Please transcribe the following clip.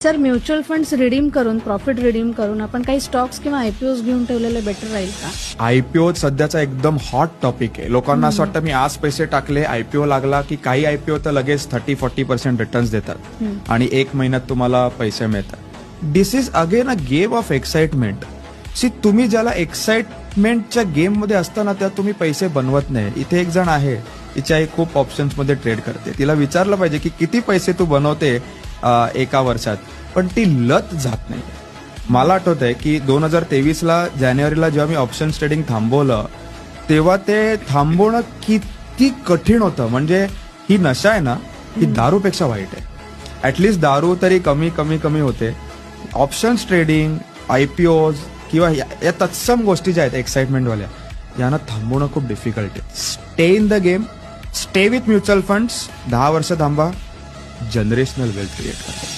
Sir mutual funds redeem करून profit redeem करून आपण काही स्टॉक्स किंवा आयपीओ घेऊन ठेवलेले बेटर राहील का? आयपीओ सध्याचा एकदम हॉट टॉपिक आहे. लोकांना असं वाटतं मी आज पैसे टाकले आयपीओ लागला की काही आयपीओ तर लगेच 30-40% रिटर्न्स देतात आणि 1 महिन्यात तुम्हाला पैसे मिळतात. This is again a game of excitement. See तुम्ही ज्याला एक्साइटमेंटच्या गेम मध्ये असताना त्या तुम्ही पैसे बनवत नाही. इथे एक जण आहे तिच्या आई खूप ऑप्शन्स मध्ये ट्रेड करते. तिला विचारलं पाहिजे की किती पैसे तू बनवते एका वर्षात, पण ती लत जात नाही. मला आठवत आहे की 2023ला जानेवारीला जेव्हा मी ऑप्शन ट्रेडिंग थांबवलं तेव्हा ते थांबवणं किती कठीण होतं. म्हणजे ही नशा आहे ना ही दारूपेक्षा वाईट आहे. ऍटलिस्ट दारू तरी कमी कमी कमी होते. ऑप्शन्स ट्रेडिंग, आयपीओज किंवा या तत्सम गोष्टी ज्या आहेत एक्साइटमेंटवाल्या यांना थांबवणं खूप डिफिकल्ट आहे. Stay in the game, stay with mutual funds, 10 वर्ष थांबा, जनरेशनल वेल्थ क्रिएट करा.